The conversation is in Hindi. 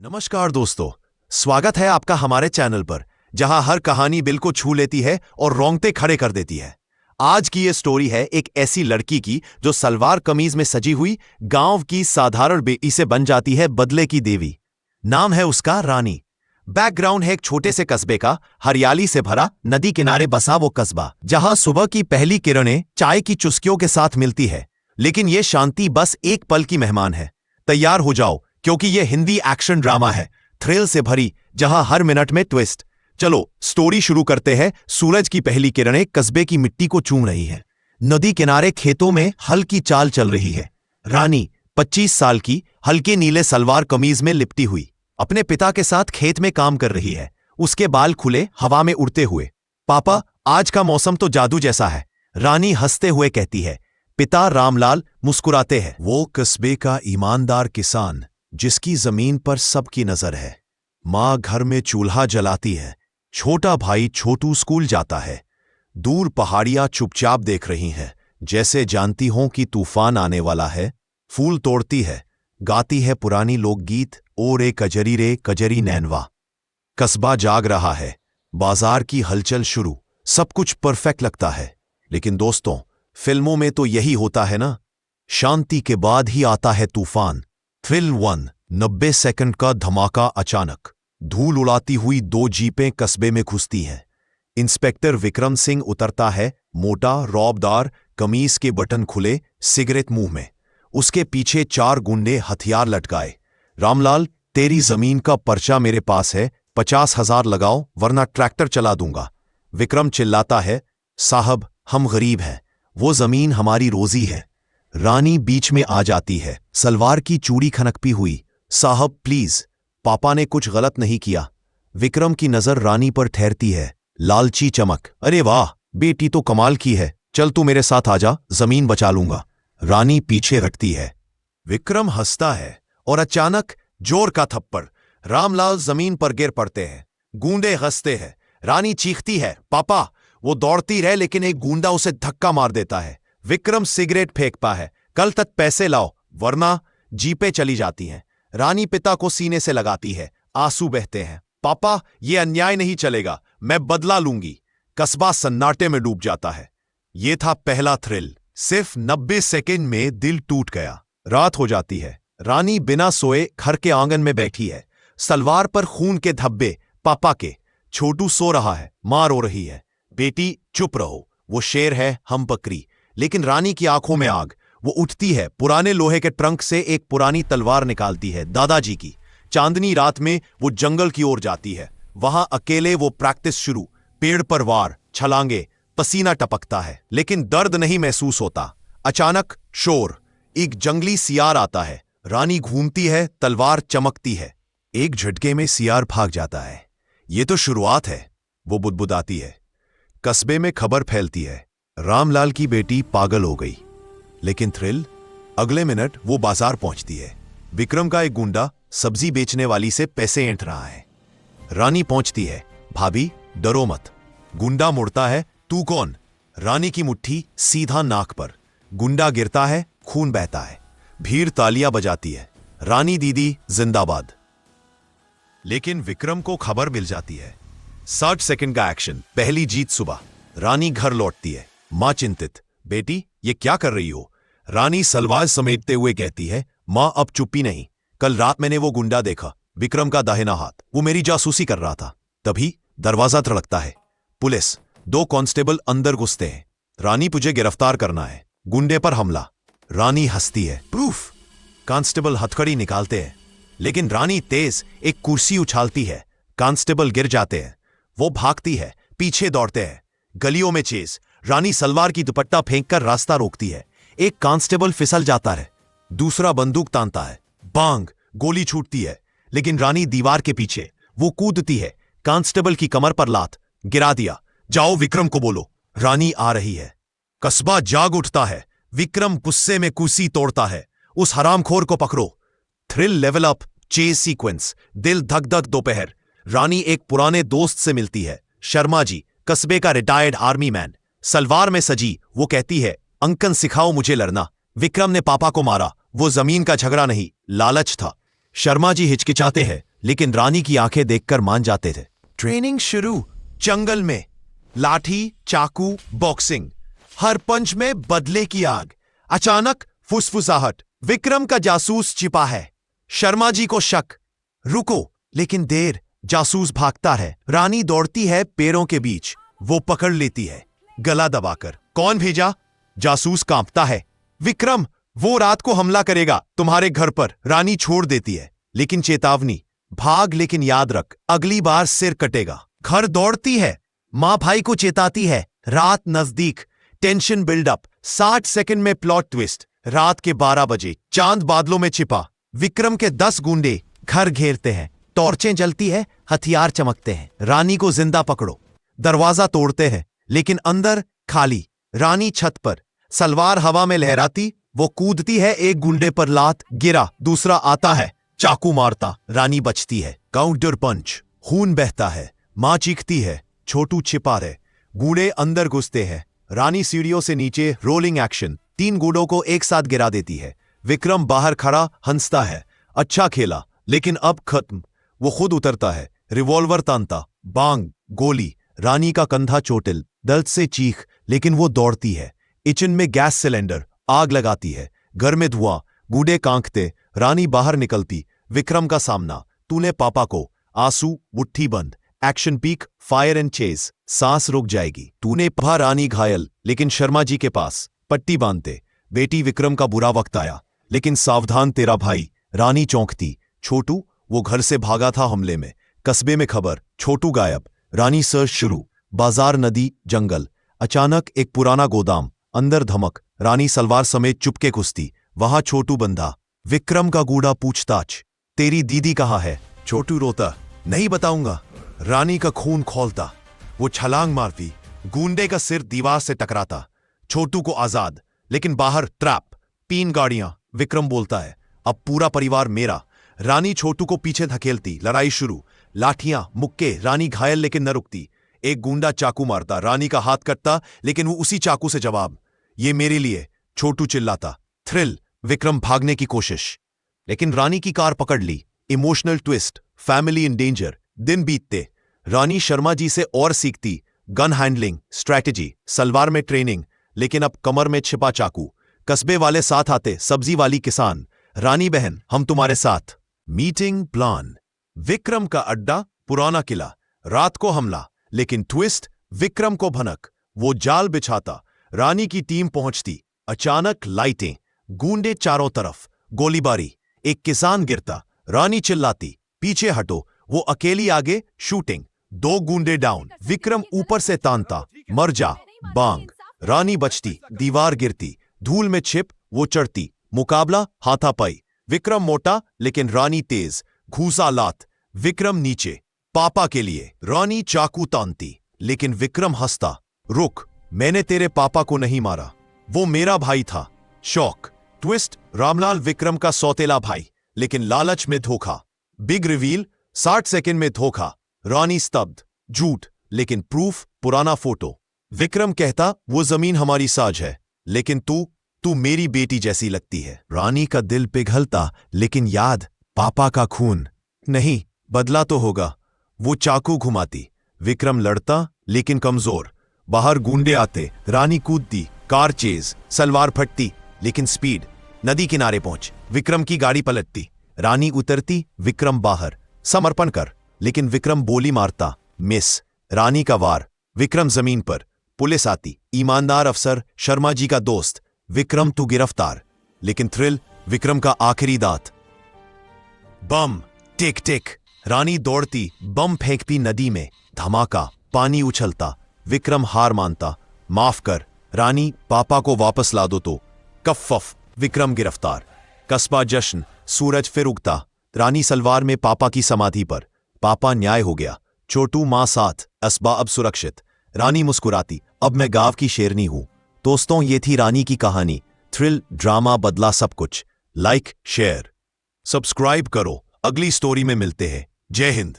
नमस्कार दोस्तों, स्वागत है आपका हमारे चैनल पर, जहां हर कहानी दिल को छू लेती है और रोंगटे खड़े कर देती है। आज की ये स्टोरी है एक ऐसी लड़की की जो सलवार कमीज में सजी हुई गांव की साधारण बेटी से बन जाती है बदले की देवी। नाम है उसका रानी। बैकग्राउंड है एक छोटे से कस्बे का, हरियाली से भरा, नदी किनारे बसा वो कस्बा, जहां सुबह की पहली किरणें चाय की चुस्कियों के साथ मिलती है। लेकिन ये शांति बस एक पल की मेहमान है। तैयार हो जाओ, क्योंकि ये हिंदी एक्शन ड्रामा है, थ्रिल से भरी, जहां हर मिनट में ट्विस्ट। चलो स्टोरी शुरू करते हैं। सूरज की पहली किरणें कस्बे की मिट्टी को चूम रही हैं। नदी किनारे खेतों में हल्की चाल चल रही है। रानी 25 साल की, हल्के नीले सलवार कमीज में लिपटी हुई, अपने पिता के साथ खेत में काम कर रही है। उसके बाल खुले, हवा में उड़ते हुए। पापा, आज का मौसम तो जादू जैसा है, रानी हंसते हुए कहती है। पिता रामलाल मुस्कुराते हैं। वो कस्बे का ईमानदार किसान जिसकी जमीन पर सबकी नजर है। मां घर में चूल्हा जलाती है। छोटा भाई छोटू स्कूल जाता है। दूर पहाड़ियां चुपचाप देख रही हैं, जैसे जानती हों कि तूफान आने वाला है। फूल तोड़ती है, गाती है पुरानी लोकगीत, और ए कजरी रे कजरी नैनवा। कस्बा जाग रहा है, बाजार की हलचल शुरू। सब कुछ परफेक्ट लगता है। लेकिन दोस्तों, फिल्मों में तो यही होता है ना, शांति के बाद ही आता है तूफान। थ्रिल 1। 90 सेकंड का धमाका। अचानक धूल उड़ाती हुई 2 जीपें कस्बे में घुसती हैं। इंस्पेक्टर विक्रम सिंह उतरता है, मोटा, रौबदार, कमीज के बटन खुले, सिगरेट मुंह में। उसके पीछे 4 गुंडे हथियार लटकाए। रामलाल, तेरी जमीन का पर्चा मेरे पास है, 50,000 लगाओ वरना ट्रैक्टर चला दूंगा। विक्रम चिल्लाता है, साहब हम गरीब हैं, वो जमीन हमारी रोजी है। रानी बीच में आ जाती है, सलवार की चूड़ी खनकती हुई। साहब प्लीज, पापा ने कुछ गलत नहीं किया। विक्रम की नजर रानी पर ठहरती है, लालची चमक। अरे वाह, बेटी तो कमाल की है, चल तू मेरे साथ आजा, जमीन बचा लूंगा। रानी पीछे हटती है। विक्रम हंसता है और अचानक जोर का थप्पड़। रामलाल जमीन पर गिर पड़ते हैं। गूंडे हंसते हैं। रानी चीखती है, पापा। वो दौड़ती रहे, लेकिन एक गूंडा उसे धक्का मार देता है। विक्रम सिगरेट फेंकता है, कल तक पैसे लाओ वरना। जीपें चली जाती हैं। रानी पिता को सीने से लगाती है, आंसू बहते हैं। पापा, ये अन्याय नहीं चलेगा, मैं बदला लूंगी। कस्बा सन्नाटे में डूब जाता है। यह था पहला थ्रिल। सिर्फ 90 सेकंड में दिल टूट गया। रात हो जाती है। रानी बिना सोए घर के आंगन में बैठी है, सलवार पर खून के धब्बे पापा के। छोटू सो रहा है, मां रो रही है। बेटी चुप रहो, वो शेर है, हम बकरी। लेकिन रानी की आंखों में आग। वो उठती है, पुराने लोहे के ट्रंक से एक पुरानी तलवार निकालती है, दादाजी की। चांदनी रात में वो जंगल की ओर जाती है। वहां अकेले वो प्रैक्टिस शुरू। पेड़ पर वार, छलांगे, पसीना टपकता है, लेकिन दर्द नहीं महसूस होता। अचानक शोर, एक जंगली सियार आता है। रानी घूमती है, तलवार चमकती है। एक झटके में सियार भाग जाता है। ये तो शुरुआत है, वो बुदबुदाती है। कस्बे में खबर फैलती है, रामलाल की बेटी पागल हो गई। लेकिन थ्रिल, अगले मिनट वो बाजार पहुंचती है। विक्रम का एक गुंडा सब्जी बेचने वाली से पैसे ऐंठ रहा है। रानी पहुंचती है, भाभी डरो मत। गुंडा मुड़ता है, तू कौन? रानी की मुट्ठी सीधा नाक पर। गुंडा गिरता है, खून बहता है। भीड़ तालियां बजाती है, रानी दीदी जिंदाबाद। लेकिन विक्रम को खबर मिल जाती है। 60 सेकंड का एक्शन। पहली जीत सुबह। रानी घर लौटती है, मां चिंतित। बेटी ये क्या कर रही हो? रानी सलवार समेटते हुए कहती है, मां अब चुप्पी नहीं। कल रात मैंने वो गुंडा देखा, विक्रम का दाहिना हाथ, वो मेरी जासूसी कर रहा था। तभी दरवाजा धड़कता है। पुलिस। 2 कांस्टेबल अंदर घुसते हैं। रानी तुझे गिरफ्तार करना है। गुंडे पर हमला। रानी हंसती है, प्रूफ। कांस्टेबल हथकड़ी निकालते हैं, लेकिन रानी तेज एक कुर्सी उछालती है। कांस्टेबल गिर जाते हैं। वो भागती है, पीछे दौड़ते हैं। गलियों में चेस। रानी सलवार की दुपट्टा फेंककर रास्ता रोकती है। एक कांस्टेबल फिसल जाता है, दूसरा बंदूक तानता है। बांग, गोली छूटती है, लेकिन रानी दीवार के पीछे। वो कूदती है, कांस्टेबल की कमर पर लात। गिरा दिया। जाओ विक्रम को बोलो, रानी आ रही है। कस्बा जाग उठता है। विक्रम गुस्से में कुर्सी तोड़ता है, उस हरामखोर को पकड़ो। Thrill level up. Chess sequence. दिल धक धक। दोपहर। रानी एक पुराने दोस्त से मिलती है, शर्मा जी, कस्बे का रिटायर्ड आर्मी मैन। सलवार में सजी। वो कहती है, अंकल सिखाओ मुझे लड़ना। विक्रम ने पापा को मारा, वो जमीन का झगड़ा नहीं, लालच था। शर्मा जी हिचकिचाते हैं, लेकिन रानी की आंखें देखकर मान जाते थे। ट्रेनिंग शुरू। जंगल में लाठी, चाकू, बॉक्सिंग, हर पंच में बदले की आग। अचानक फुसफुसाहट। विक्रम का जासूस छिपा है। शर्मा जी को शक। रुको, लेकिन देर। जासूस भागता है। रानी दौड़ती है पैरों के बीच। वो पकड़ लेती है गला दबाकर। कौन भेजा? जासूस कांपता है। विक्रम, वो रात को हमला करेगा तुम्हारे घर पर। रानी छोड़ देती है, लेकिन चेतावनी, भाग, लेकिन याद रख अगली बार सिर कटेगा। घर दौड़ती है। मां भाई को चेताती है। रात नजदीक। Tension buildup. 60 सेकंड में प्लॉट ट्विस्ट। रात के 12 बजे चांद बादलों में छिपा। विक्रम के 10 गुंडे घर घेरते हैं। टॉर्चें जलती है, हथियार चमकते हैं। रानी को जिंदा पकड़ो। दरवाजा तोड़ते हैं, लेकिन अंदर खाली। रानी छत पर, सलवार हवा में लहराती। वो कूदती है, एक गुंडे पर लात, गिरा। दूसरा आता है, चाकू मारता। रानी बचती है। काउंटर पंच। खून बहता है। मां चीखती है। छोटू छिपा रहे। गुंडे अंदर घुसते हैं। रानी सीढ़ियों से नीचे। Rolling action. 3 गुंडों को एक साथ गिरा देती है। विक्रम बाहर खड़ा हंसता है। अच्छा खेला, लेकिन अब खत्म। वो खुद उतरता है, रिवॉल्वर तानता। बांग, गोली। रानी का कंधा चोटिल, दर्द से चीख, लेकिन वो दौड़ती है। किचन में गैस सिलेंडर। आग लगाती है। घर में धुआं। गुंडे कांकते। रानी बाहर निकलती। विक्रम का सामना। तूने पापा को। आंसू, मुट्ठी बंद। Action peak, fire and chase. सांस रुक जाएगी। तूने पा। रानी घायल, लेकिन शर्मा जी के पास। पट्टी बांधते। बेटी, विक्रम का बुरा वक्त आया, लेकिन सावधान तेरा भाई। रानी चौंकती। छोटू, वो घर से भागा था हमले में। कस्बे में खबर, छोटू गायब। रानी सर्च शुरू। बाजार, नदी, जंगल। अचानक एक पुराना गोदाम। अंदर धमक। रानी सलवार समेत चुपके घुसती। वहां छोटू बंधा। विक्रम का गूढ़ा पूछताछ। तेरी दीदी कहाँ है? छोटू रोता। नहीं बताऊंगा। रानी का खून खौलता। वो छलांग मारती। गुंडे का सिर दीवार से टकराता। छोटू को आजाद, लेकिन बाहर ट्रैप। 3 गाड़ियां। विक्रम बोलता है, अब पूरा परिवार मेरा। रानी छोटू को पीछे धकेलती। लड़ाई शुरू। लाठियां, मुक्के। रानी घायल, लेकिन न रुकती। एक गुंडा चाकू मारता। रानी का हाथ कटता, लेकिन वो उसी चाकू से जवाब। ये मेरे लिए। छोटू चिल्लाता। थ्रिल। विक्रम भागने की कोशिश, लेकिन रानी की कार पकड़ ली। Emotional twist. Family in danger. दिन बीतते। रानी शर्मा जी से और सीखती। Gun handling, strategy. सलवार में ट्रेनिंग, लेकिन अब कमर में छिपा चाकू। कस्बे वाले साथ आते। सब्जी वाली किसान। रानी बहन, हम तुम्हारे साथ। Meeting plan. विक्रम का अड्डा, पुराना किला। रात को हमला, लेकिन ट्विस्ट। विक्रम को भनक। वो जाल बिछाता। रानी की टीम पहुंचती। अचानक लाइटें। गूंडे चारों तरफ। गोलीबारी। एक किसान गिरता। रानी चिल्लाती, पीछे हटो। वो अकेली आगे। शूटिंग। 2 गूंडे डाउन। विक्रम ऊपर से तानता, मर जा। बांग। रानी बचती। दीवार गिरती। धूल में छिप वो चढ़ती। मुकाबला हाथापाई। विक्रम मोटा, लेकिन रानी तेज। घूसा लात। विक्रम नीचे। पापा के लिए। रानी चाकू तानती, लेकिन विक्रम हंसता। रुक, मैंने तेरे पापा को नहीं मारा, वो मेरा भाई था। शौक। ट्विस्ट। रामलाल विक्रम का सौतेला भाई, लेकिन लालच में धोखा। Big reveal. 60 सेकंड में धोखा। रानी स्तब्ध। झूठ, लेकिन प्रूफ। पुराना फोटो। विक्रम कहता, वो जमीन हमारी साझ है, लेकिन तू मेरी बेटी जैसी लगती है। रानी का दिल पिघलता, लेकिन याद, पापा का खून। नहीं, बदला तो होगा। वो चाकू घुमाती। विक्रम लड़ता, लेकिन कमजोर। बाहर गूंडे आते। रानी कूदती। Car chase. सलवार फटती, लेकिन स्पीड। नदी किनारे पहुंच। विक्रम की गाड़ी पलटती। रानी उतरती। विक्रम बाहर। समर्पण कर, लेकिन विक्रम बोली मारता। मिस। रानी का वार। विक्रम जमीन पर। पुलिस आती। ईमानदार अफसर, शर्मा जी का दोस्त। विक्रम तू गिरफ्तार, लेकिन थ्रिल। विक्रम का आखिरी दांत। बम। टिक टिक। रानी दौड़ती। बम फेंकती नदी में। धमाका। पानी उछलता। विक्रम हार मानता। माफ कर रानी, पापा को वापस ला दो तो। कफ्फ। विक्रम गिरफ्तार। कस्बा जश्न। सूरज फिर उगता। रानी सलवार में पापा की समाधि पर। पापा न्याय हो गया। छोटू मां साथ। अस्बा अब सुरक्षित। रानी मुस्कुराती, अब मैं गांव की शेरनी हूं। दोस्तों, ये थी रानी की कहानी। थ्रिल, ड्रामा, बदला सब कुछ। लाइक, शेयर, सब्सक्राइब करो। अगली स्टोरी में मिलते हैं। जय हिंद।